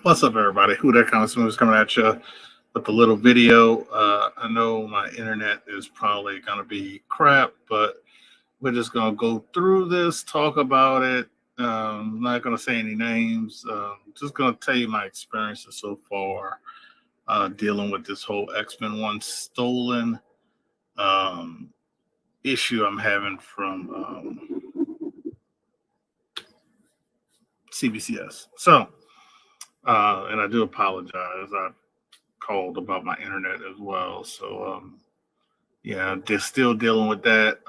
What's up, everybody? Who that kind of smooth is coming at you with the little video. I know my internet is probably going to be crap, but we're just going to go through this, talk about it. I'm not going to say any names. Just going to tell you my experiences so far dealing with this whole X-Men 1 stolen um, issue I'm having from Cbcs. And I do apologize. I called about my internet as well. Yeah, they're still dealing with that.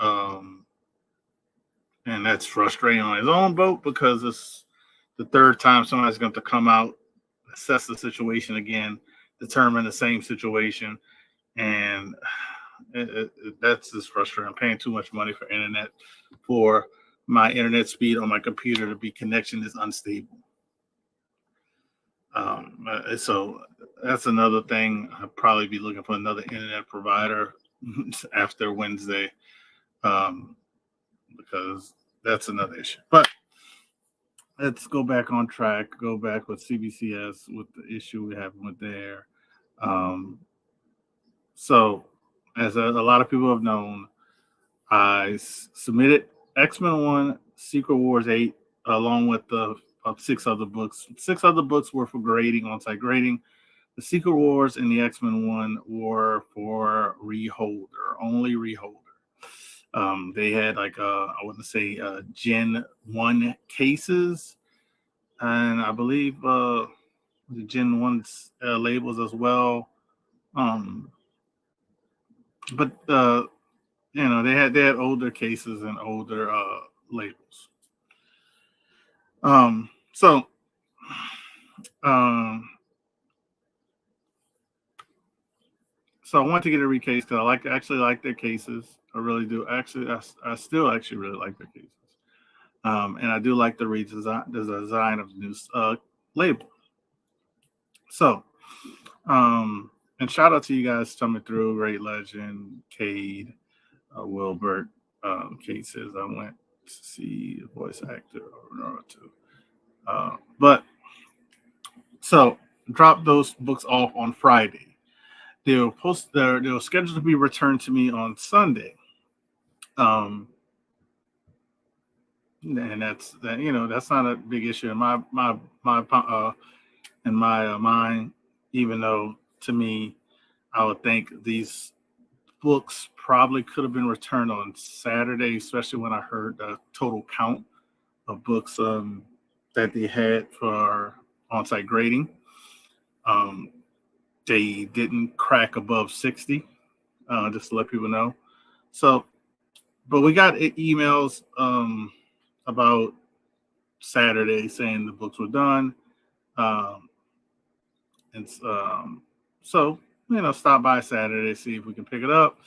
And that's frustrating on his own boat because it's the third time somebody's going to come out, assess the situation again, determine the same situation. And that's just frustrating. I'm paying too much money for internet for my internet speed on my computer to be connection is unstable. So that's another thing. I'll probably be looking for another internet provider after Wednesday, because that's another issue. But let's go back on track. Go back with CBCS with the issue we have with there. So, as a lot of people have known, I submitted X-Men 1, Secret Wars 8, along with the 6 other books. 6 other books were for grading, on-site grading. The Secret Wars and the X-Men 1 were for reholder, only reholder. They had like, I wouldn't say Gen 1 cases, and I believe the Gen 1 labels as well. But they had older cases and older labels. So I want to get a recase because I actually like their cases. I really do. Actually, I still actually really like their cases. And I do like the design of the new label. So, and shout out to you guys coming through. Great Legend, Cade, Wilbert cases. I went to see the voice actor or two. But so drop those books off on Friday. They were scheduled to be returned to me on Sunday. And that's not a big issue in my mind, even though to me, I would think these books probably could have been returned on Saturday, especially when I heard the total count of books that they had for on-site grading. They didn't crack above 60, just to let people know. So, but we got emails about Saturday saying the books were done. So, stop by Saturday, see if we can pick it up.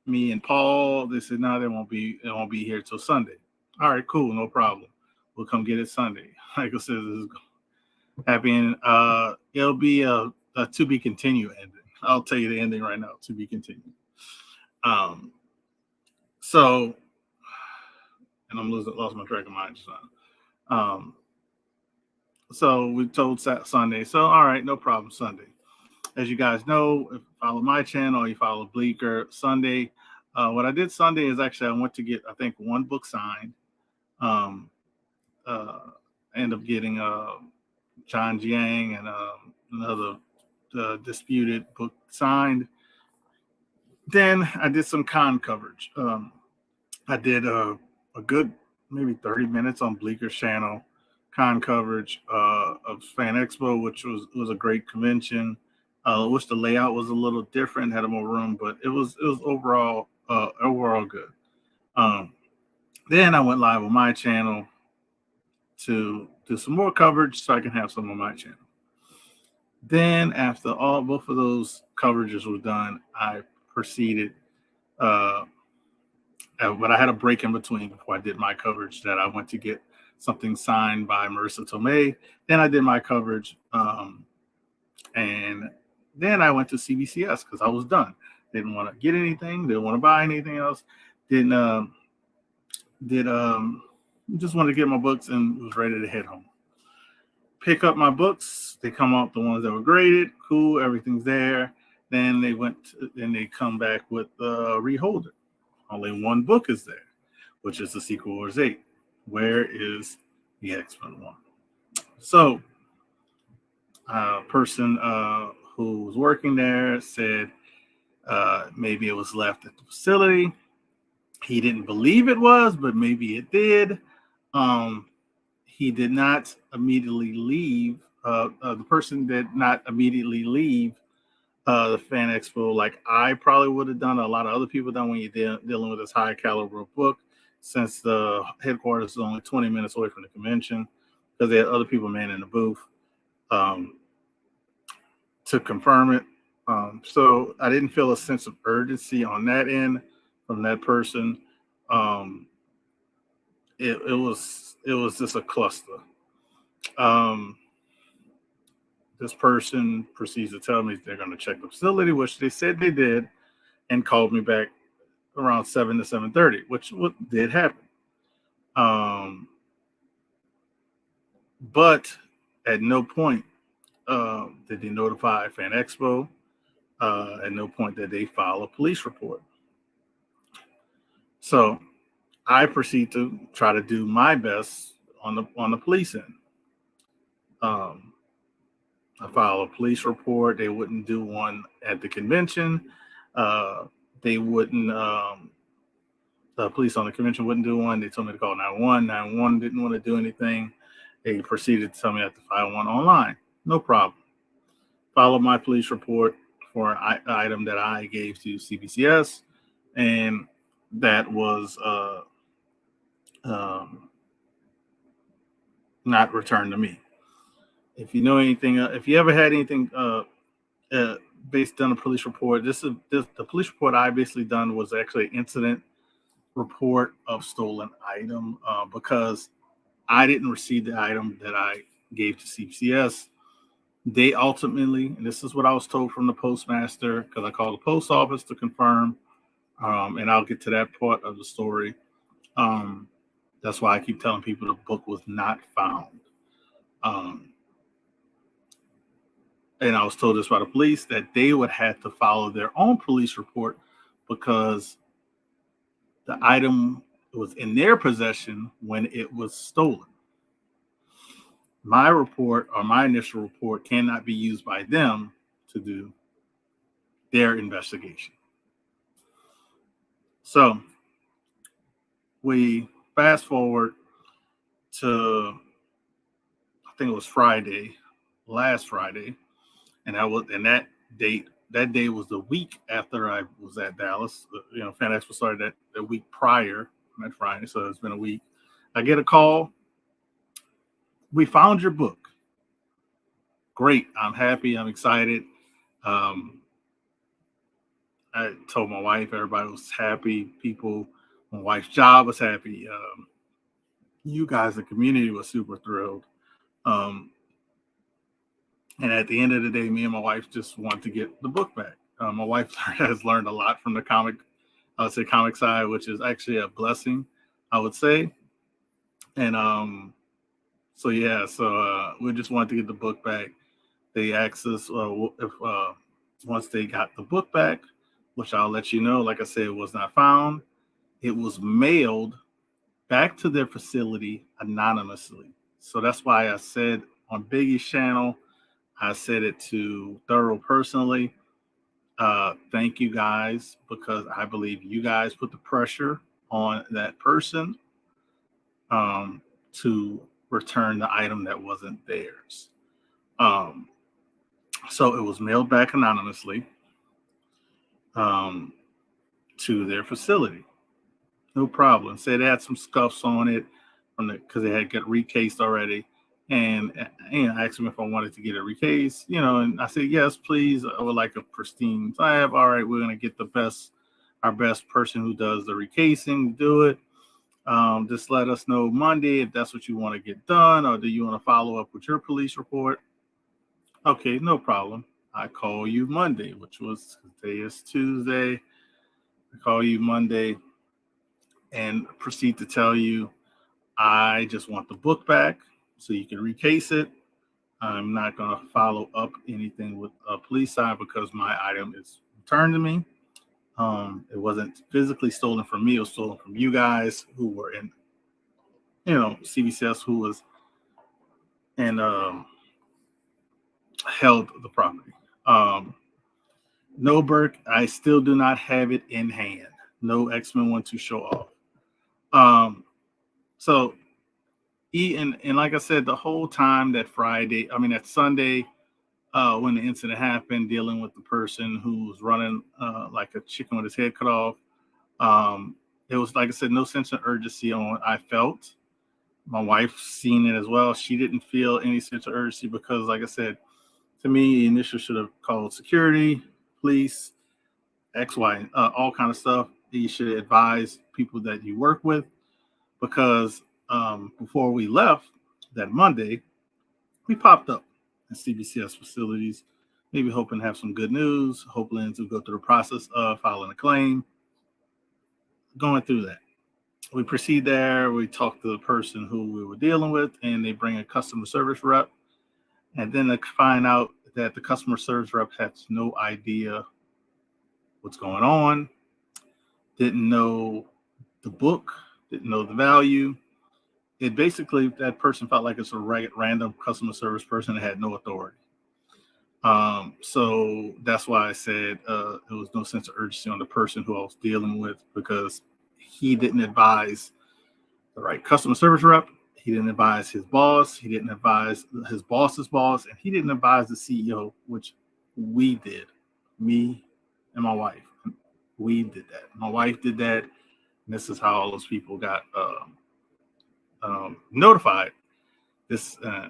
Me and Paul, they said, no, it won't be here till Sunday. All right, cool, no problem. We'll come get it Sunday. Like I said, this is happy, and it'll be a to be continued ending. I'll tell you the ending right now, to be continued. So, and I'm lost my track of mind just now. So we told Sunday. So, all right, no problem, Sunday. As you guys know, if you follow my channel or you follow Bleecker, Sunday, what I did Sunday is actually I went to get, I think, one book signed. End up getting John Jiang and another disputed book signed. Then I did some con coverage. I did a good maybe 30 minutes on Bleeker's channel, con coverage of Fan Expo, which was a great convention. Wish the layout was a little different, had more room, but it was overall good. Then I went live on my channel to do some more coverage so I can have some on my channel. Then after both of those coverages were done, I proceeded, but I had a break in between before I did my coverage that I went to get something signed by Marissa Tomei. Then I did my coverage, and then I went to CBCS because I was done. Didn't want to get anything. Didn't want to buy anything else. Just wanted to get my books and was ready to head home. pick up my books. They come out the ones that were graded. Cool, everything's there. Then they come back with the reholder. Only one book is there, which is the Secret Wars 8. Where is the X-Men 1? So, a person who was working there said maybe it was left at the facility. He didn't believe it was, but maybe it did. He did not immediately leave. The person did not immediately leave the Fan Expo like I probably would have done. A lot of other people done when you're dealing with this high caliber book, since the headquarters is only 20 minutes away from the convention, because they had other people manning the booth to confirm it. So I didn't feel a sense of urgency on that end from that person. It was just a cluster. This person proceeds to tell me they're going to check the facility, which they said they did, and called me back around 7 to 7:30, which did happen. But at no point did they notify Fan Expo. At no point did they file a police report. So I proceed to try to do my best on the police end. I filed a police report. They wouldn't do one at the convention. They wouldn't. The police on the convention wouldn't do one. They told me to call 911. 911 didn't want to do anything. They proceeded to tell me I have to file one online. No problem. Followed my police report for an item that I gave to Cbcs, and that was not returned to me. If you know anything, if you ever had anything based on a police report, the police report I basically done was actually an incident report of stolen item, because I didn't receive the item that I gave to CBCS. They ultimately, and this is what I was told from the postmaster, because I called the post office to confirm, and I'll get to that part of the story. That's why I keep telling people the book was not found. And I was told this by the police, that they would have to follow their own police report because the item was in their possession when it was stolen. My report, or my initial report, cannot be used by them to do their investigation. So we fast forward to, I think it was last Friday, and that day was the week after I was at Dallas. Fan Expo started that week prior, that Friday, so it's been a week. I get a call. We found your book. Great. I'm happy. I'm excited. I told my wife, everybody was happy. My wife's job was happy. You guys, the community, was super thrilled. And at the end of the day, me and my wife just want to get the book back. My wife has learned a lot from the comic side, which is actually a blessing, I would say. And so we just wanted to get the book back. They asked us if once they got the book back, which I'll let you know, like I said, it was not found. It was mailed back to their facility anonymously. So that's why I said on Biggie's channel, I said it to Thorough personally. Thank you guys, because I believe you guys put the pressure on that person to return the item that wasn't theirs. So it was mailed back anonymously to their facility. No problem. Said they had some scuffs on it because they had got recased already. And I asked them if I wanted to get it recased, and I said, yes, please. I would like a pristine slab. All right, we're going to get our best person who does the recasing, do it. Just let us know Monday if that's what you want to get done, or do you want to follow up with your police report? Okay, no problem. I call you Monday, which was, today is Tuesday. I call you Monday and proceed to tell you, I just want the book back so you can recase it. I'm not going to follow up anything with a police side because my item is returned to me. It wasn't physically stolen from me; it was stolen from you guys who were in, CBCS, who was and held the property. No, Burke, I still do not have it in hand. No X-Men one to show off. So, and like I said, the whole time that that Sunday, when the incident happened, dealing with the person who was running like a chicken with his head cut off, it was, like I said, no sense of urgency on what I felt. My wife seen it as well. She didn't feel any sense of urgency because, like I said, to me, initially should have called security, police, X, Y, all kind of stuff. You should advise people that you work with because before we left that Monday, we popped up at CBCS facilities, maybe hoping to have some good news, hoping to go through the process of filing a claim. Going through that, we proceed there. We talk to the person who we were dealing with, and they bring a customer service rep. And then they find out that the customer service rep has no idea what's going on, didn't know the book, didn't know the value. It basically, that person felt like it's a random customer service person that had no authority. So that's why I said there was no sense of urgency on the person who I was dealing with because he didn't advise the right customer service rep. He didn't advise his boss. He didn't advise his boss's boss, and he didn't advise the CEO, which we did. Me and my wife, we did that. My wife did that. And this is how all those people got notified.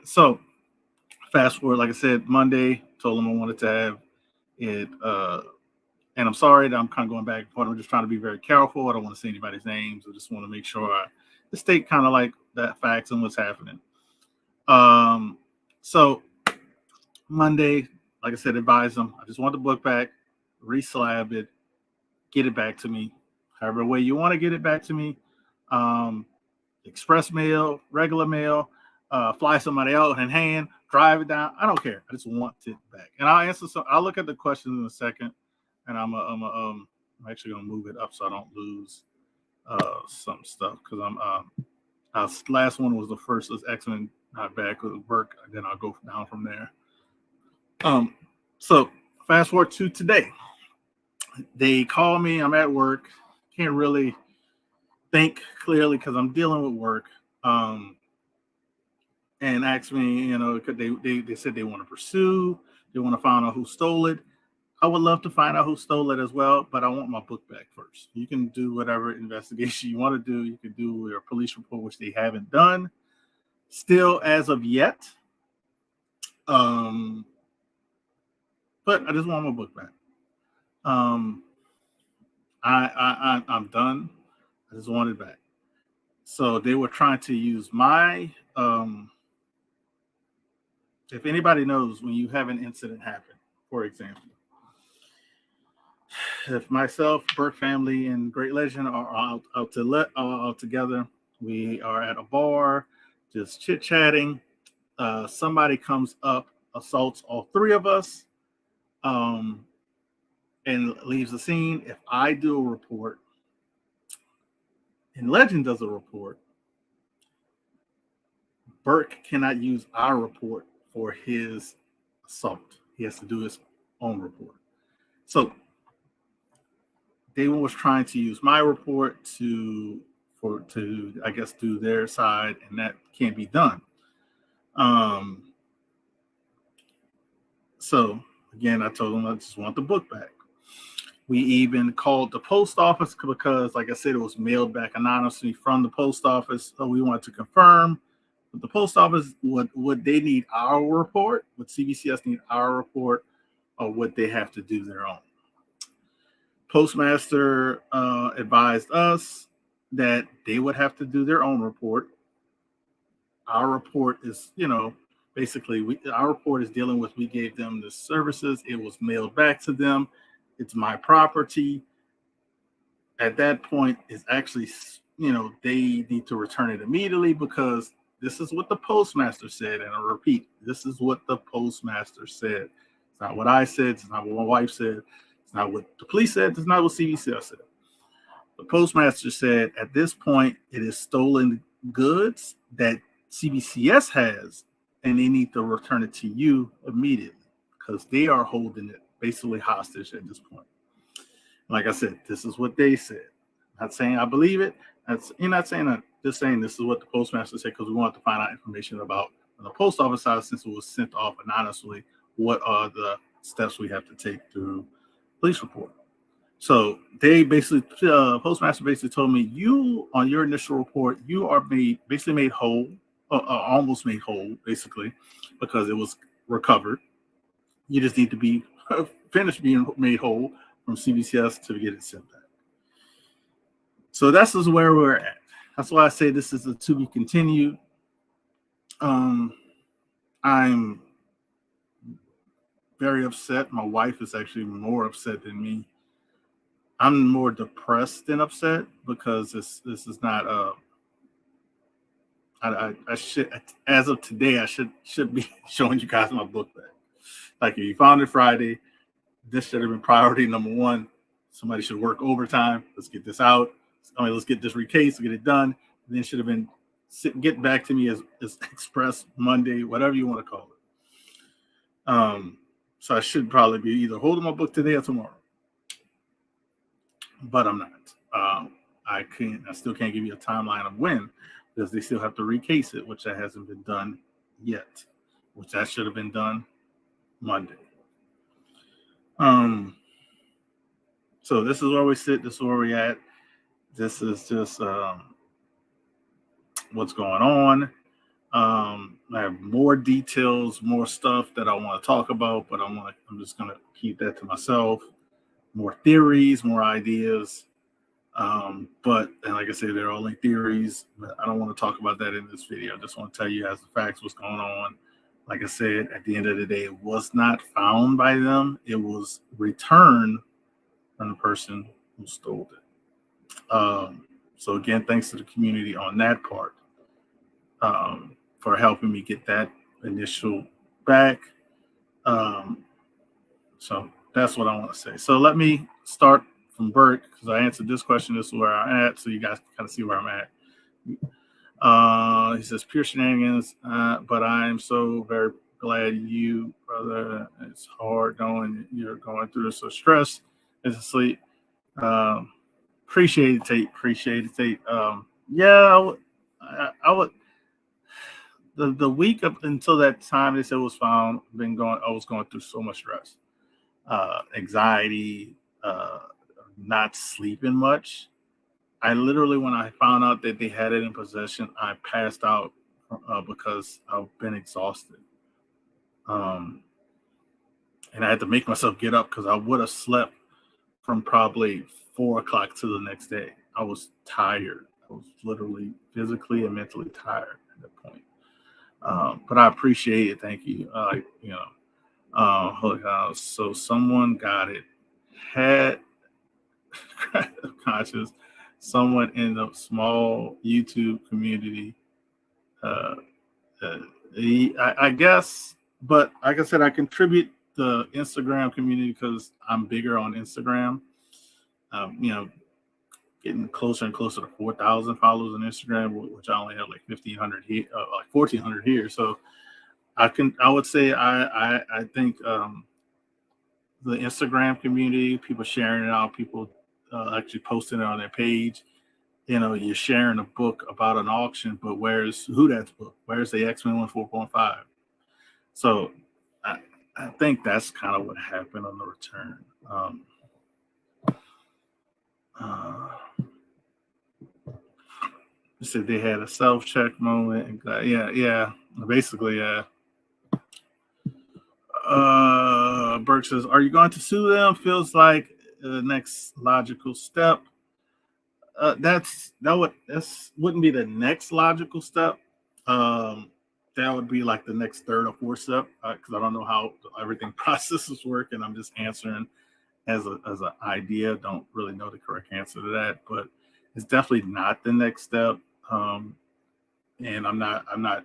So fast forward, like I said, Monday, told them I wanted to have it. And I'm sorry that I'm kind of going back and forth. I'm just trying to be very careful. I don't want to say anybody's names. I just want to make sure I state kind of like that facts and what's happening. So Monday, like I said, advise them. I just want the book back, reslab it, get it back to me. However way you want to get it back to me. Express mail, regular mail, fly somebody out in hand, drive it down. I don't care. I just want it back. And I'll answer some. I'll look at the questions in a second, and I'm actually gonna move it up so I don't lose some stuff because our last one was the first. Was X-Men not back with work. Then I'll go down from there. So fast forward to today. They call me. I'm at work. Can't really think clearly because I'm dealing with work. And asked me, they said they want to pursue. They want to find out who stole it. I would love to find out who stole it as well, but I want my book back first. You can do whatever investigation you want to do. You can do your police report, which they haven't done still as of yet. But I just want my book back. I'm done. I just want it back. So they were trying to use my, if anybody knows when you have an incident happen, for example, if myself, Burke family, and Great Legend are out together, we are at a bar, just chit-chatting. Somebody comes up, assaults all three of us, and leaves the scene. If I do a report, and Legend does a report, Burke cannot use our report for his assault. He has to do his own report. So they was trying to use my report to I guess do their side, and that can't be done. So again, I told them I just want the book back. We even called the post office because, like I said, it was mailed back anonymously from the post office. So we wanted to confirm with the post office would they need our report? Would CBCS need our report, or would they have to do their own? Postmaster advised us that they would have to do their own report. Our report is, basically our report is dealing with, we gave them the services. It was mailed back to them. It's my property. At that point, it's actually, they need to return it immediately because This is what the postmaster said, and I repeat, this is what the postmaster said. It's not what I said. It's not what my wife said. It's not what the police said. It's not what CBCS said. The postmaster said at this point, it is stolen goods that CBCS has, and they need to return it to you immediately because they are holding it basically hostage at this point. Like I said, this is what they said. Not saying I believe it. You're not saying that. Just saying this is what the postmaster said because we want to find out information about on the post office side since it was sent off anonymously. What are the steps we have to take through police report? So they basically, postmaster basically told me, you on your initial report, you are basically made whole, almost made whole, basically, because it was recovered. You just need to be finished being made whole from CBCS to get it sent back. So that's just where we're at. That's why I say this is a to be continued. I'm very upset. My wife is actually more upset than me. I'm more depressed than upset because this is not I should, as of today, I should be showing you guys my book back. Like if you found it Friday, this should have been priority number one. Somebody should work overtime. Let's get this out. Let's get this recased, get it done. And then it should have been get back to me as Express Monday, whatever you want to call it. So I should probably be either holding my book today or tomorrow. But I'm not. I still can't give you a timeline of when because they still have to recase it, which that hasn't been done yet, which that should have been done Monday. So this is where we sit. This is where we're at. This is just what's going on. I have more details, more stuff that I want to talk about, but I'm just going to keep that to myself. More theories, more ideas. But like I said, they're only theories. But I don't want to talk about that in this video. I just want to tell you as the facts what's going on. Like I said, at the end of the day, it was not found by them. It was returned from the person who stole it. So again, thanks to the community on that part for helping me get that initial back. So that's what I want to say. So let me start from Burke because I answered this question. This is where I'm at, so you guys can kind of see where I'm at. He says, pure shenanigans, but I'm so very glad you, brother. It's hard knowing you're going through so stress is asleep. Appreciate it, Tate. Appreciate it, Tate. Yeah, I would. The week up until that time they said it was found, I was going through so much stress, anxiety, not sleeping much. I literally, when I found out that they had it in possession, I passed out because I've been exhausted. And I had to make myself get up because I would have slept from probably 4 o'clock to the next day. I was tired. I was literally physically and mentally tired at that point. But I appreciate it. Thank you. So someone got it. Had conscious. Someone in the small YouTube community. I guess, but like I said, I contribute the Instagram community because I'm bigger on Instagram. Getting closer and closer to 4,000 followers on Instagram, which I only have like 1,500 here, like 1,400 here. So I would say I think the Instagram community, people sharing it out, people actually posting it on their page. You're sharing a book about an auction, but where's That's book? Where's the X-Men 4.5? So I think that's kind of what happened on the return. They said they had a self-check moment. Basically, Burke says, are you going to sue them? Feels like the next logical step. That wouldn't be the next logical step. That would be like the next third or fourth step because I don't know how everything processes work, and I'm just answering as an idea. Don't really know the correct answer to that, but it's definitely not the next step. and I'm not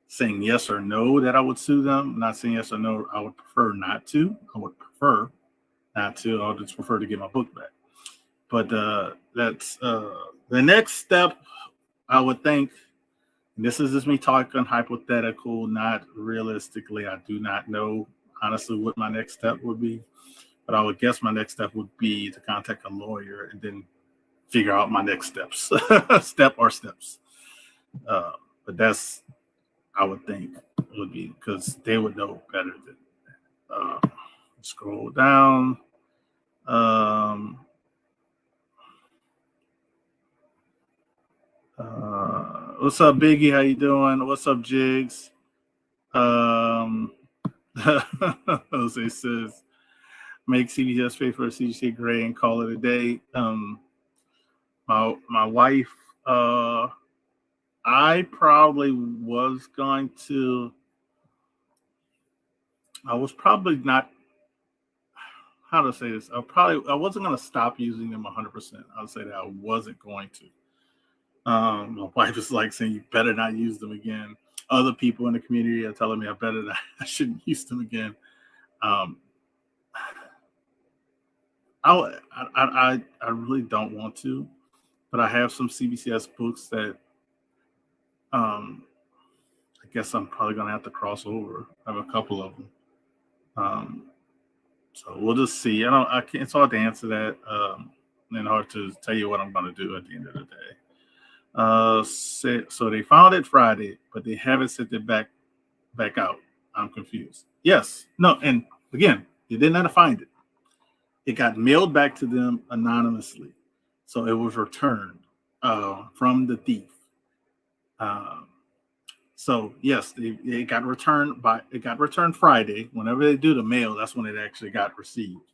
saying yes or no that I would sue them. I'm not saying yes or no. I would prefer not to. I would prefer not to. I would just prefer to get my book back. But that's the next step. I would think. This is just me talking hypothetical, not realistically. I do not know honestly what my next step would be, but I would guess my next step would be to contact a lawyer and then figure out my next steps, steps. But that's, I would think, would be because they would know better than. Scroll down. What's up, Biggie? How you doing? What's up, Jigs? Jose says, make CBS pay for a CGC gray and call it a day. My wife, I probably was going to. I was probably not. How to say this? I wasn't going to stop using them 100%. I would say that I wasn't going to. My wife is like saying you better not use them again. Other people in the community are telling me I shouldn't use them again. I really don't want to, but I have some CBCS books that I guess I'm probably gonna have to cross over. I have a couple of them. So we'll just see. I can't. It's hard to answer that. And hard to tell you what I'm gonna do at the end of the day. So they found it Friday, but they haven't sent it back out. I'm confused. Yes. No. And again, they didn't have to find it. It got mailed back to them anonymously, so it was returned from the thief. So yes, it got returned Friday. Whenever they do the mail, that's when it actually got received.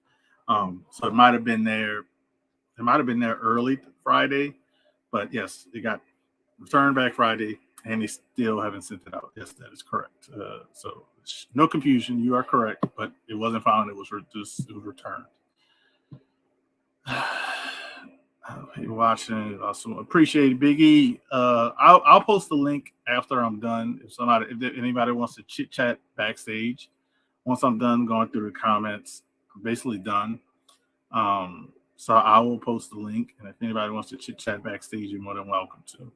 So it might have been there. It might have been there early Friday, but yes, it got returned back Friday, and they still haven't sent it out. Yes, that is correct. So no confusion. You are correct, but it wasn't found. It was returned. You're watching. Awesome. Appreciate it, Biggie. I'll post the link after I'm done. If anybody wants to chit chat backstage, once I'm done going through the comments, I'm basically done. So I will post the link, and if anybody wants to chit chat backstage, you're more than welcome to.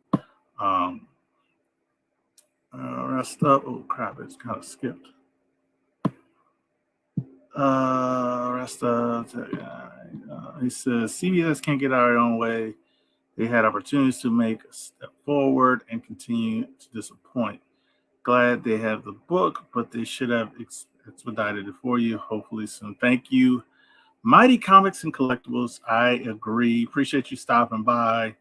Rest up. Oh crap! It's kind of skipped. Rest up. He says CBS can't get our own way. They had opportunities to make a step forward and continue to disappoint. Glad they have the book, but they should have expedited it for you. Hopefully soon. Thank you. Mighty Comics and Collectibles. I agree. Appreciate you stopping by.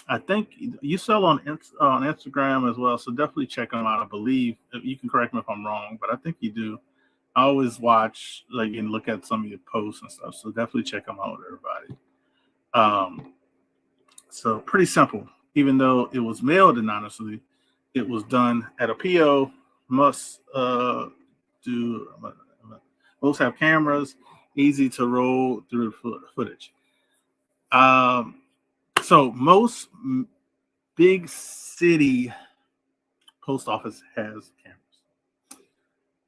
I think you sell on Instagram as well, so definitely check them out. I believe you can correct me if I'm wrong, but I think you do. I always watch and look at some of your posts and stuff, so definitely check them out, everybody. So pretty simple. Even though it was mailed anonymously, it was done at a PO. Most have cameras, easy to roll through footage. So most big city post office has cameras.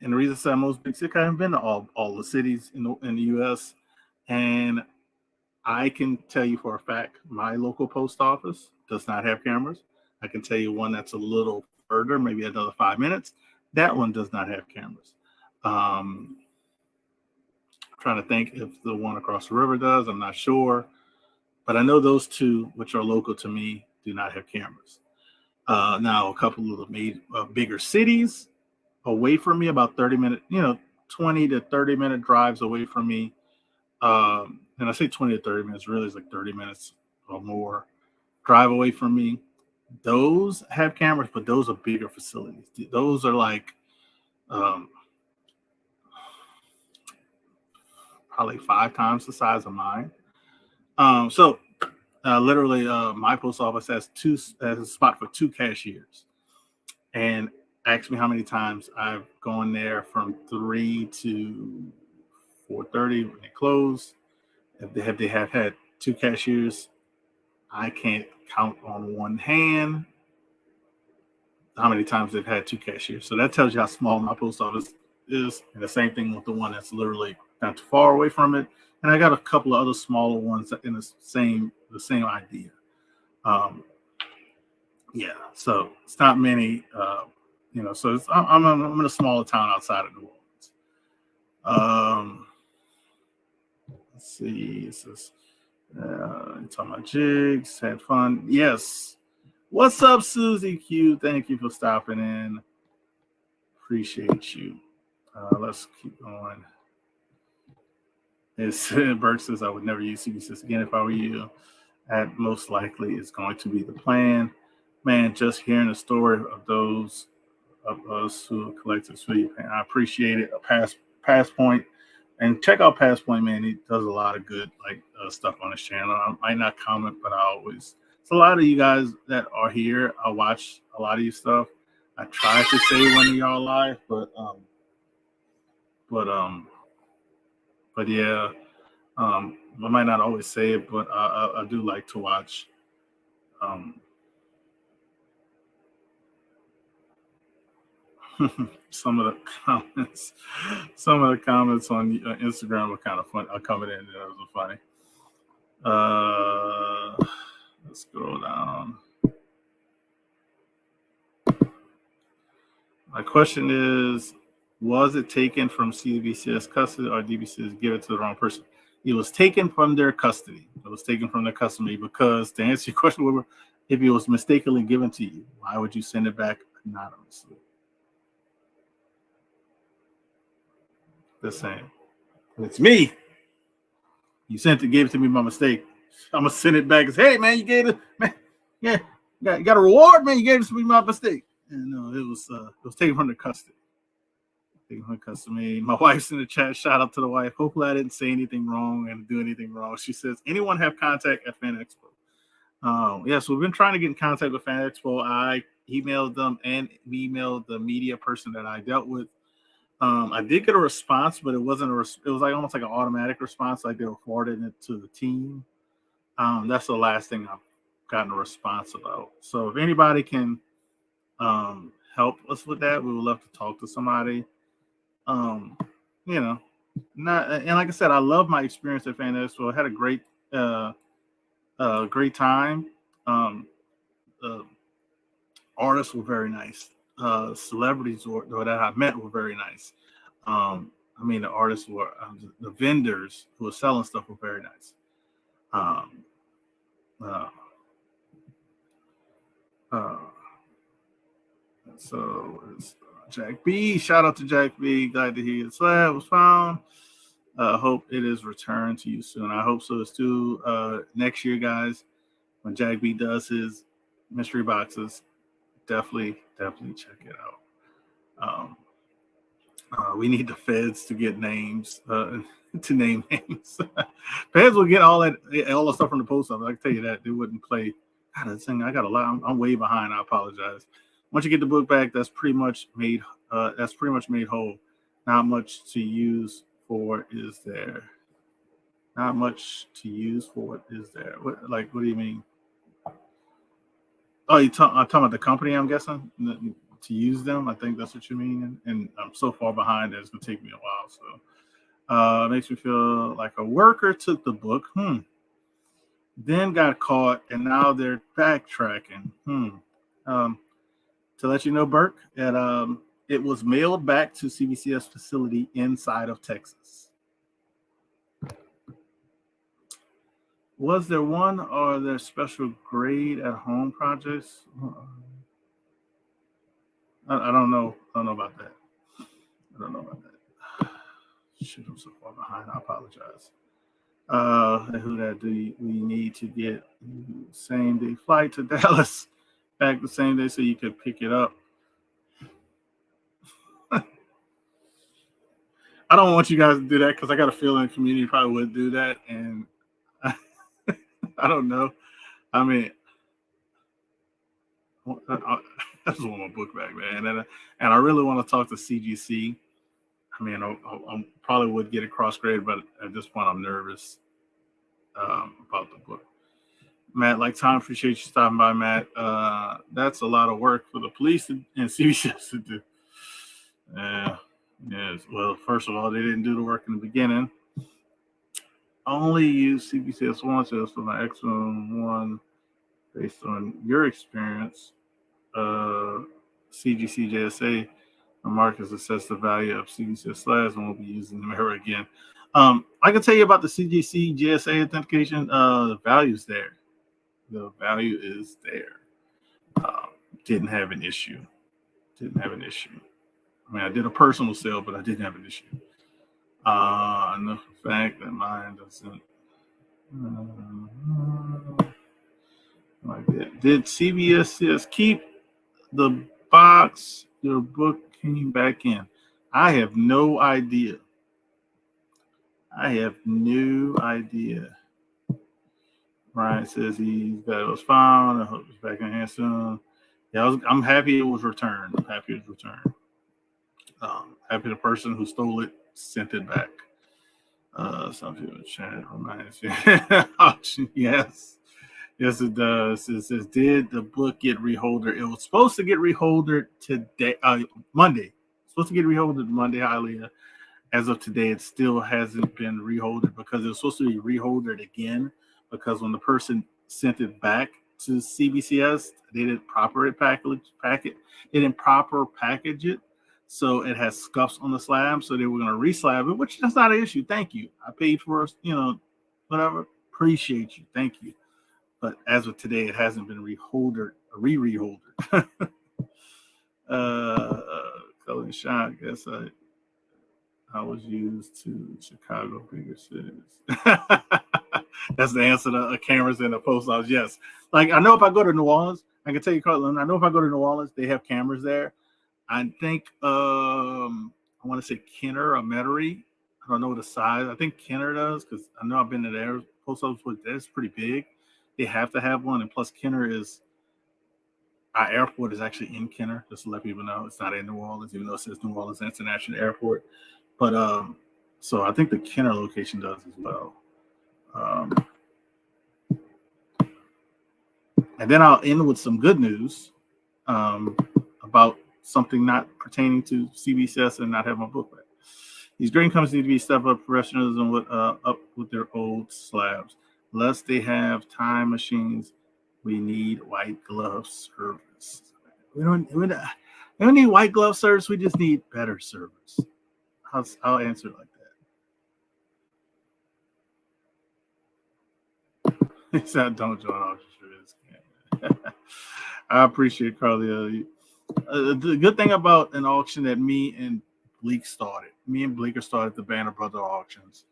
And the reason I say most big cities, I haven't been to all the cities in the U.S. And I can tell you for a fact, my local post office does not have cameras. I can tell you one that's a little further, maybe another 5 minutes. That one does not have cameras. I'm trying to think if the one across the river does. I'm not sure. But I know those two, which are local to me, do not have cameras. Now, a couple of the bigger cities away from me, about 20 to 30 minute drives away from me. And I say 20 to 30 minutes, really it's like 30 minutes or more drive away from me. Those have cameras, but those are bigger facilities. Those are like probably 5 times the size of mine. So literally, my post office has a spot for 2 cashiers. And ask me how many times I've gone there from 3 to 4:30 when they close. If they have had 2 cashiers, I can't count on one hand how many times they've had 2 cashiers. So that tells you how small my post office is. And the same thing with the one that's literally not too far away from it. And I got a couple of other smaller ones in the same idea. Yeah, so it's not many, so I'm in a smaller town outside of New Orleans. Let's see, it says, talking about jigs, had fun. Yes. What's up, Susie Q? Thank you for stopping in. Appreciate you. Let's keep going. Bert says, I would never use CBCS again if I were you. That most likely is going to be the plan. Man, just hearing the story of those of us who collected sweet, I appreciate it. Pass Point, and check out Pass Point, man. He does a lot of good stuff on his channel. I might not comment, but it's a lot of you guys that are here. I watch a lot of your stuff. I try to say when y'all live, but yeah, I might not always say it, but I do like to watch. Some of the comments on Instagram were kind of fun. I'll come in and it was funny. Let's scroll down. My question is, was it taken from CBCS custody or DBCS give it to the wrong person? It was taken from their custody. It was taken from their custody because, to answer your question, if it was mistakenly given to you, why would you send it back anonymously? The same. It's me. You gave it to me by mistake. I'm gonna send it back as, hey man, you gave it, man. Yeah, you got a reward, man. You gave it to me by mistake. And no, it was taken from the custody. Taken from custody. My wife's in the chat. Shout out to the wife. Hopefully, I didn't say anything wrong and do anything wrong. She says, anyone have contact at Fan Expo? So we've been trying to get in contact with Fan Expo. I emailed them and emailed the media person that I dealt with. I did get a response, but it wasn't it was like almost like an automatic response, like they were forwarding it to the team. That's the last thing I've gotten a response about. So if anybody can help us with that, we would love to talk to somebody. And like I said, I love my experience at Fan Expo. I had a great time. Artists were very nice. Celebrities that I met were very nice. The artists were, the vendors who were selling stuff were very nice. So it's Jack B. Shout out to Jack B. Glad to hear his slab was found. Hope it is returned to you soon. I hope so too. Next year, guys, when Jack B does his mystery boxes, definitely check it out. We need the feds to get names, to name names. Feds will get all the stuff from the post office. I can tell you that they wouldn't play. God, that thing, I got a lot. I'm way behind. I apologize. Once you get the book back, that's pretty much made whole. Not much to use for is there. Not much to use for is there. What do you mean? Oh, I'm talking about the company, I'm guessing, to use them. I think that's what you mean. And I'm so far behind that it's going to take me a while. So it makes me feel like a worker took the book, then got caught, and now they're backtracking. To let you know, Burke, that it was mailed back to CBCS facility inside of Texas. Was there one or there special grade at home projects? I don't know. I don't know about that. Shoot, I'm so far behind. I apologize. Who that we need to get same day flight to Dallas back the same day so you could pick it up. I don't want you guys to do that because I got a feeling the community probably would do that, and I don't know. I mean, I just want my book back, man, and I really want to talk to CGC. I mean, I probably would get it cross-graded, but at this point, I'm nervous about the book. Matt, like Tom, appreciate you stopping by, Matt. That's a lot of work for the police and CBCS to do. Yes. Well, first of all, they didn't do the work in the beginning. Only use CBCS once as for my X1 based on your experience. CGC JSA Marcus assess the value of CBCS slabs and won't be using them ever again. I can tell you about the CGC JSA authentication. The value's there. The value is there. Didn't have an issue. I mean, I did a personal sale, but I didn't have an issue. And the fact that mine doesn't. Like that. Did CBS keep the box your book came back in? I have no idea. Ryan says that it was found. I hope it's back in hand soon. Yeah, I'm happy it was returned. Happy the person who stole it sent it back. Some people chat reminds me. Auction, yes, it does. It says, did the book get reholdered? It was supposed to get reholdered today, Monday. Supposed to get reholdered Monday, Hialeah. As of today, it still hasn't been reholdered because it was supposed to be reholdered again. Because when the person sent it back to CBCS, they didn't proper package it. They didn't proper package it, so it has scuffs on the slab. So they were going to reslab it, which that's not an issue. Thank you. I paid for whatever. Appreciate you. Thank you. But as of today, it hasn't been reholdered, re-reholdered. Color and shot. I guess I was used to Chicago, bigger cities. That's the answer to cameras in the post office. Yes. Like, I know if I go to New Orleans, I can tell you, Carlin, I know if I go to New Orleans, they have cameras there. I think, I want to say Kenner or Metairie. I don't know the size. I think Kenner does because I know I've been to their post office, but that's pretty big. They have to have one. And plus, Kenner our airport is actually in Kenner, just to let people know. It's not in New Orleans, even though it says New Orleans International Airport. But so I think the Kenner location does as well. And then I'll end with some good news about something not pertaining to CBCS and not having my book back. These grain companies need to be step up professionalism up with their old slabs. Lest they have time machines, we need white glove service. We don't need white glove service. We just need better service. I'll answer it like that. He said, "Don't join auction for this." I appreciate Carly. The good thing about an auction that me and Bleeker started the Banner Brother auctions,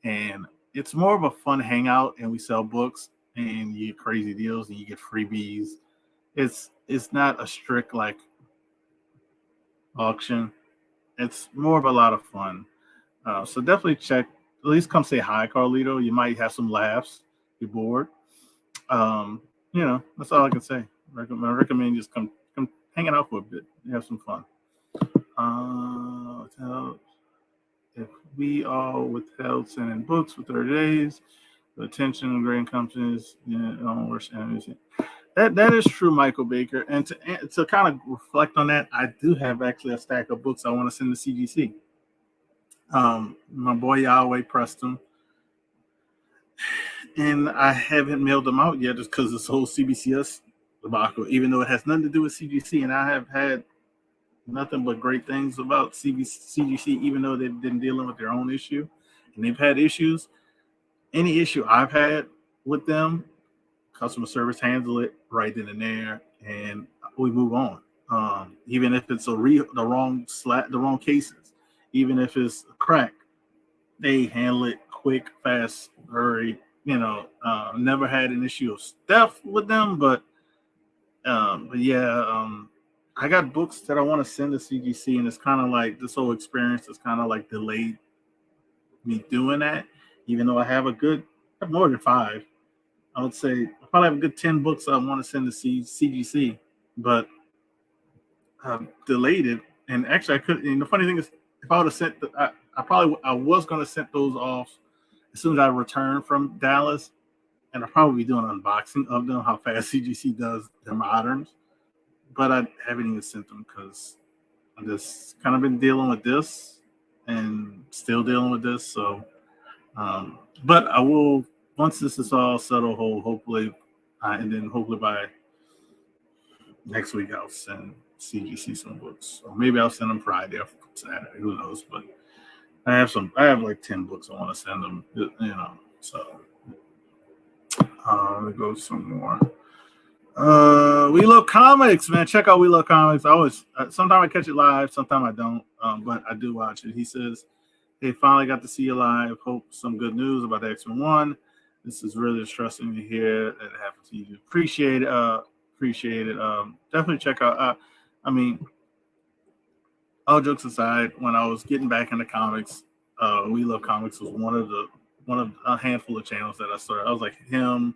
and it's more of a fun hangout, and we sell books, and you get crazy deals, and you get freebies. It's not a strict like auction. It's more of a lot of fun. So definitely check. At least come say hi, Carlito. You might have some laughs. You're bored. That's all I can say. I recommend just come hanging out for a bit. Have some fun. If we all withheld sending books for 30 days, the attention of grain companies, that is true, Michael Baker. And to kind of reflect on that, I do have actually a stack of books I want to send to CGC. My boy Yahweh pressed them, and I haven't mailed them out yet just because this whole CBCS debacle, even though it has nothing to do with CGC, and I have had nothing but great things about CGC, even though they've been dealing with their own issue, and they've had issues. Any issue I've had with them, customer service handle it right then and there, and we move on. Even if it's the wrong cases, even if it's a crack, they handle it quick, fast, hurry. Never had an issue of stuff with them, but yeah, I got books that I want to send to CGC, and it's kind of like this whole experience is kind of like delayed me doing that, even though I have more than 5. I would say I probably have a good 10 books I want to send to CGC, but I've delayed it. And actually, I could. And the funny thing is, if I would have sent, I was going to send those off as soon as I returned from Dallas, and I'll probably be doing an unboxing of them, how fast CGC does their moderns. But I haven't even sent them because I've just kind of been dealing with this and still dealing with this. So, but I will, once this is all settled, hopefully, and then hopefully by next week I'll send CGC some books. Or maybe I'll send them Friday or Saturday. Who knows? But I have like 10 books I want to send them. So let me go some more. We Love Comics, man. Check out We Love Comics. I always, sometimes I catch it live, sometimes I don't, but I do watch it. He says they finally got to see you live. Hope some good news about the X-Men 1. This is really distressing to hear that it happened to you. Appreciate it. Definitely check out. All jokes aside, when I was getting back into comics, We Love Comics was one of a handful of channels that I started. I was like him,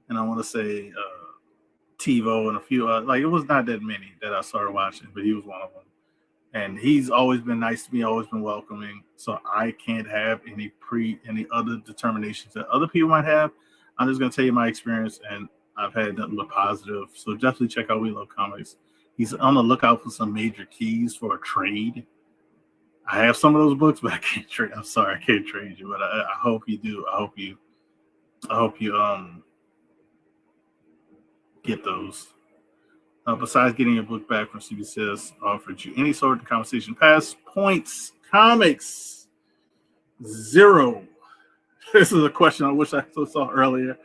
and I want to say TiVo and a few like it was not that many that I started watching, but he was one of them. And he's always been nice to me, always been welcoming. So I can't have any other determinations that other people might have. I'm just gonna tell you my experience, and I've had nothing but positive. So definitely check out We Love Comics. He's on the lookout for some major keys for a trade. I have some of those books, but I can't trade. I'm sorry, I can't trade you, but I hope you do. I hope you get those. Besides getting your book back from CBCS, offered you any sort of conversation pass points, comics, 0. This is a question I wish I saw earlier.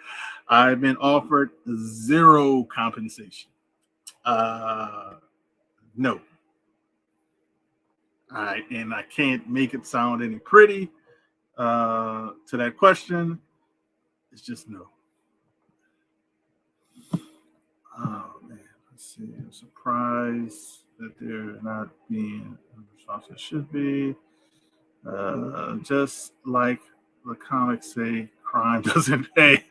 I've been offered 0 compensation. No. And I can't make it sound any pretty to that question. It's just no. Oh man, let's see. I'm surprised that they're not being responsible. Should be. Just like the comics say, crime doesn't pay.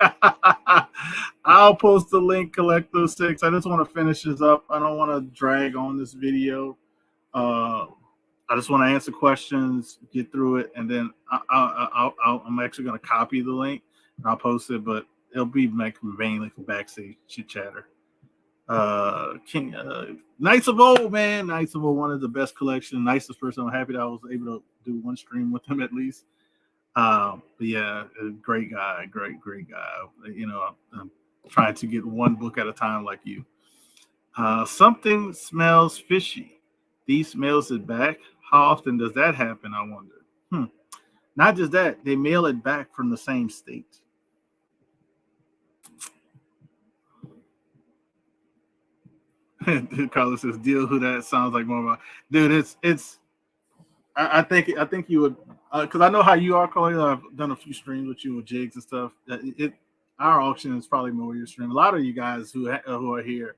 I'll post the link, Collector 6. I just want to finish this up. I don't want to drag on this video. I just want to answer questions, get through it, and then I'm actually going to copy the link and I'll post it, but it'll be mainly for backstage chit chatter. Knights of Old, man. Knights of Old, one of the best collections. Nicest person. I'm happy that I was able to do one stream with him at least. But yeah, great guy, great guy. I'm trying to get one book at a time like you. Something smells fishy. These smells it back. How often does that happen? I wonder. Not just that, they mail it back from the same state. Carlos says, "Deal who that sounds like more about." Dude, it's. I think you would, because I know how you are, Carlos. I've done a few streams with you with jigs and stuff. Our auction is probably more your stream. A lot of you guys who are here,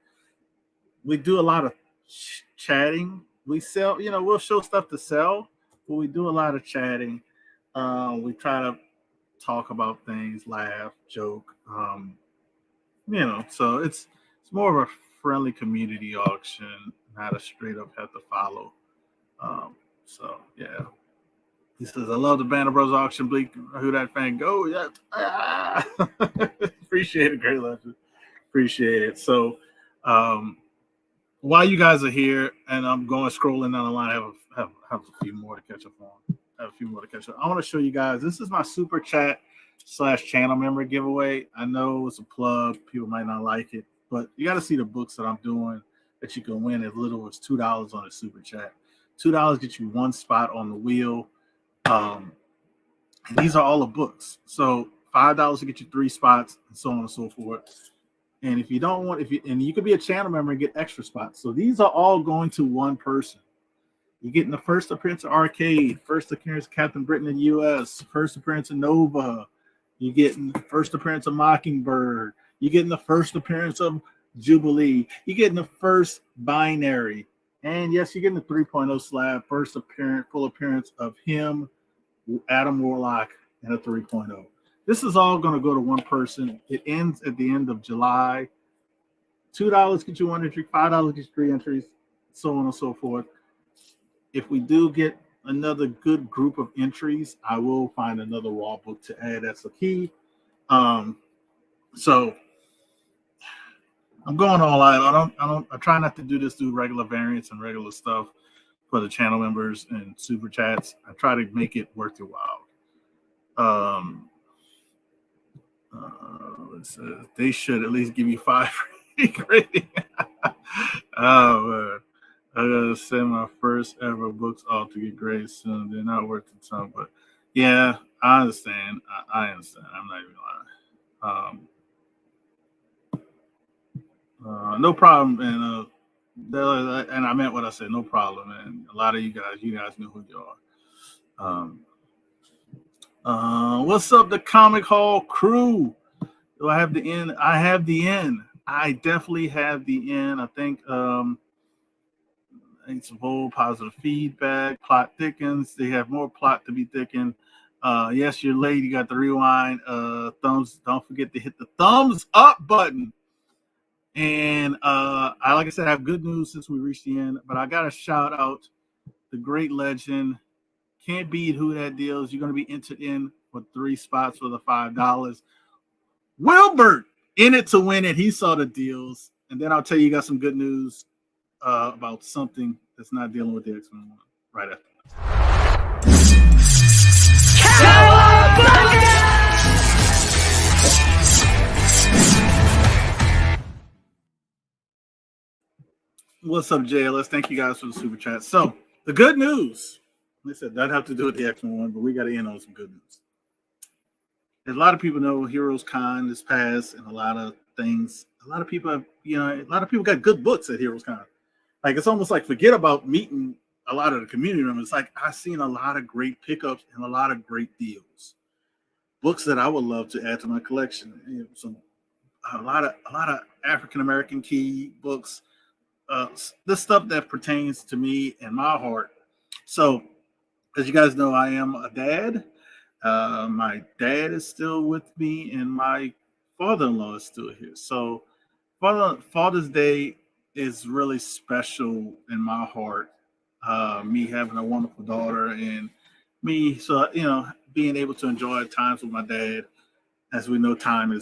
we do a lot of chatting. We sell, we'll show stuff to sell, but we do a lot of chatting. We try to talk about things, laugh, joke. So it's more of a friendly community auction, not a straight up have to follow. So yeah. He says, I love the Banner Bros auction. Bleak, who that fan go? Yeah. Appreciate it, great legend. Appreciate it. So while you guys are here and I'm going scrolling down the line, I have a few more to catch up on. I want to show you guys. This is my super chat / channel member giveaway. I know it's a plug. People might not like it, but you got to see the books that I'm doing that you can win as little as $2 on a super chat. $2 gets you one spot on the wheel. And these are all the books. So $5 to get you 3 spots and so on and so forth. And if you don't want, and you could be a channel member and get extra spots. So these are all going to one person. You're getting the first appearance of Arcade, first appearance of Captain Britain in the U.S., first appearance of Nova. You're getting the first appearance of Mockingbird. You're getting the first appearance of Jubilee. You're getting the first binary. And yes, you're getting the 3.0 slab, first full appearance of him, Adam Warlock, and a 3.0. This is all going to go to one person. It ends at the end of July. $2 gets you 1 entry, $5 gets you 3 entries, so on and so forth. If we do get another good group of entries, I will find another raw book to add as a key. So I'm going all out. I try not to do this through regular variants and regular stuff for the channel members and super chats. I try to make it worth your while. They should at least give you 5 rating. Oh, I gotta send my first ever books off to get graded soon. They're not worth the time, but yeah, I understand. I understand. I'm not even lying. No problem, and I meant what I said. No problem, and a lot of you guys know who you are. What's up, the Comic Hall crew? Do I have the end? I have the end. I definitely have the end. I think it's a whole positive feedback. Plot thickens. They have more plot to be thickened. Yes, you're late. You got the rewind. Thumbs. Don't forget to hit the thumbs up button. And like I said, I have good news since we reached the end. But I got to shout out the great legend. Can't beat who that deals. You're going to be entered in for 3 spots for the $5. Wilbert in it to win it. He saw the deals. And then I'll tell you, got some good news about something that's not dealing with the X-Men one right after. What's up, JLS? Thank you guys for the super chat. So the good news, like I said, doesn't have to do with the X-Men one, but we got to end on some good news. A lot of people know Heroes Con is past, and a lot of things. A lot of people have, a lot of people got good books at Heroes Con. Like, it's almost like forget about meeting a lot of the community members. It's like I've seen a lot of great pickups and a lot of great deals. Books that I would love to add to my collection. A lot of African American key books. The stuff that pertains to me and my heart. So, as you guys know, I am a dad. My dad is still with me, and my father-in-law is still here. So, Father's Day is really special in my heart. Me having a wonderful daughter, and me, so being able to enjoy times with my dad. As we know, time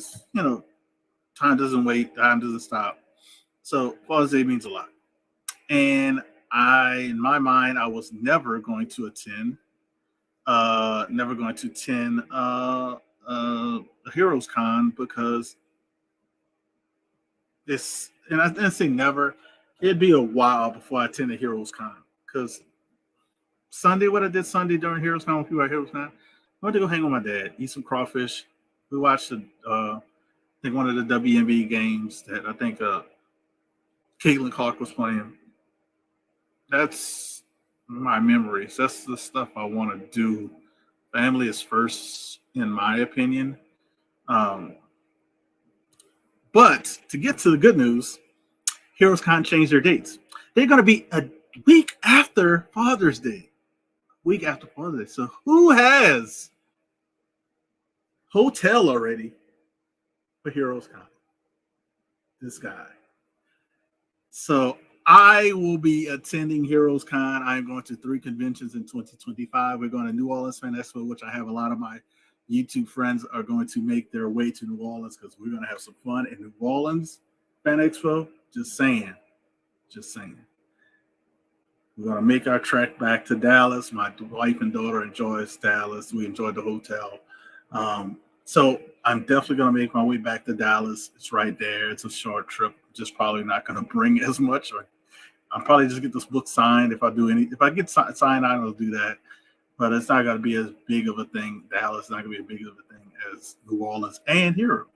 doesn't wait, time doesn't stop. So Father's Day means a lot. And in my mind, I was never going to attend Heroes Con because and I didn't say never, it'd be a while before I attended Heroes Con. Because what I did Sunday during Heroes Con, when people at Heroes Con, I went to go hang with my dad, eat some crawfish. We watched I think one of the WNBA games that I think Caitlin Clark was playing. That's my memories. That's the stuff I want to do. Family is first, in my opinion. But to get to the good news, Heroes Con changed their dates. They're going to be a week after Father's Day. So who has hotel already for Heroes Con? This guy. So I will be attending Heroes Con. I'm going to 3 conventions in 2025. We're going to New Orleans Fan Expo, which I have a lot of my YouTube friends are going to make their way to New Orleans because we're going to have some fun in New Orleans Fan Expo. Just saying. We're going to make our trek back to Dallas. My wife and daughter enjoys Dallas. We enjoyed the hotel. So I'm definitely going to make my way back to Dallas. It's right there. It's a short trip. Just probably not going to bring as much. I'll probably just get this book signed. If I get signed, I'll do that. But it's not going to be as big of a thing. Dallas is not going to be as big of a thing as New Orleans and Heroes.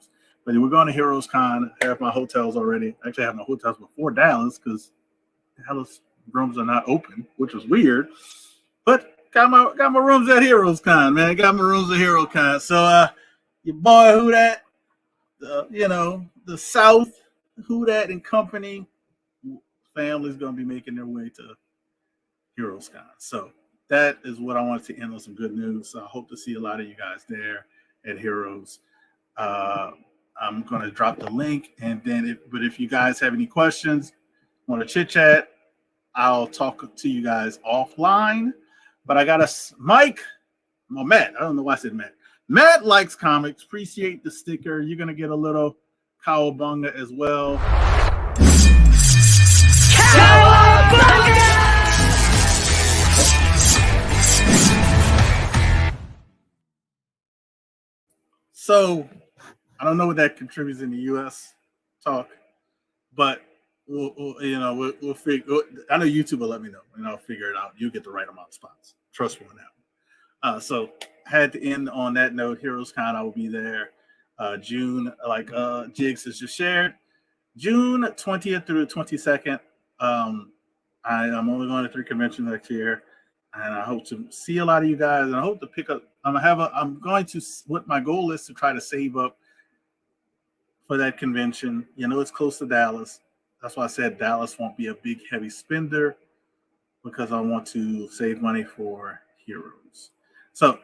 But we're going to Heroes Con. I have my hotels already. Actually, I have my hotels before Dallas because Dallas rooms are not open, which was weird. But got my rooms at Heroes Con, man. Got my rooms at Heroes Con. So your boy Who Dat, the South, Who Dat and company, family's gonna be making their way to Heroes Con. So that is what I wanted to end on some good news. So I hope to see a lot of you guys there at Heroes. I'm gonna drop the link, and then if you guys have any questions, want to chit chat, I'll talk to you guys offline. But I got Matt. I don't know why I said Matt. Matt likes comics. Appreciate the sticker. You're gonna get a little cowabunga as well. Cowabunga! So I don't know what that contributes in the U.S. talk, but we'll figure. I know YouTube will let me know, and I'll figure it out. You get the right amount of spots. Trust me on that. So had to end on that note. HeroesCon, I will be there. June, like Jigs has just shared, June 20th through the 22nd. I'm only going to 3 conventions next year, and I hope to see a lot of you guys. And I hope to pick up. What my goal is to try to save up for that convention. It's close to Dallas. That's why I said Dallas won't be a big, heavy spender, because I want to save money for Heroes. So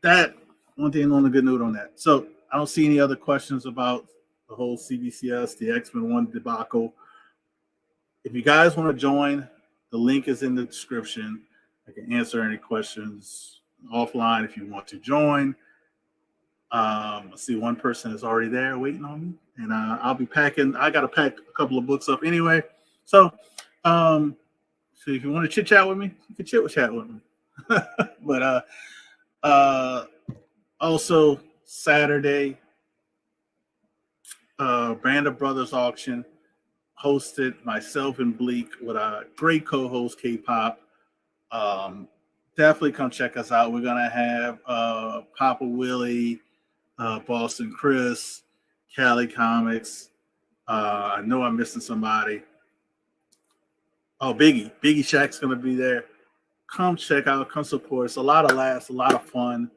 that one thing on a good note on that. So I don't see any other questions about the whole CBCS, the X-Men 1 debacle. If you guys want to join, the link is in the description. I can answer any questions offline if you want to join. I see one person is already there waiting on me, and I'll be packing. I got to pack a couple of books up anyway. So if you want to chit chat with me, you can chit chat with me. But also Saturday, Band of Brothers auction, hosted myself and Bleak with a great co-host K-Pop. Definitely come check us out. We're gonna have Papa Willie, Boston Chris, Cali Comics. I know I'm missing somebody. Oh, Biggie Shaq's gonna be there. Come check out, come support. It's a lot of laughs, a lot of fun.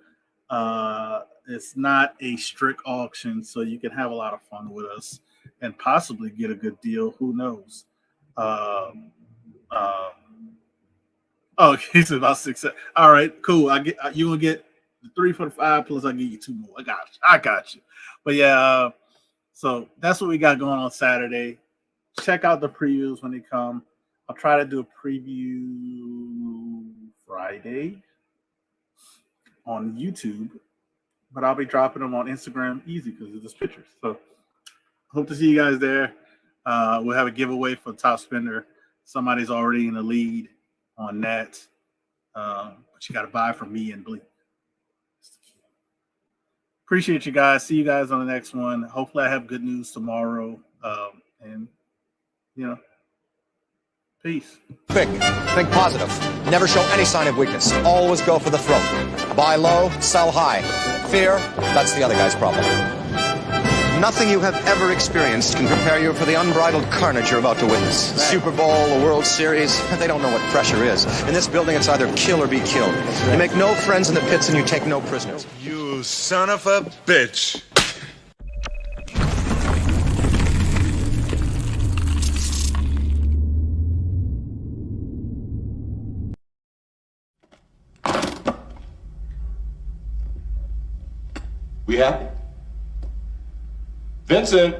It's not a strict auction, so you can have a lot of fun with us and possibly get a good deal. Who knows? It's about 6. All right, cool. You gonna get the 3 for the 5, plus I give you 2 more. I got you. But yeah, so that's what we got going on Saturday. Check out the previews when they come. I'll try to do a preview Friday on YouTube, but I'll be dropping them on Instagram easy because it's just pictures. So hope to see you guys there. We'll have a giveaway for Top Spender. Somebody's already in the lead on that, but you got to buy from me and Bleak. Appreciate you guys. See you guys on the next one. Hopefully I have good news tomorrow. And peace. Think positive. Never show any sign of weakness. Always go for the throat. Buy low, sell high. Fear, that's the other guy's problem. Nothing you have ever experienced can prepare you for the unbridled carnage you're about to witness. Right. Super Bowl, the World Series, they don't know what pressure is. In this building, it's either kill or be killed. Right. You make no friends in the pits and you take no prisoners. You son of a bitch. We happy? Vincent!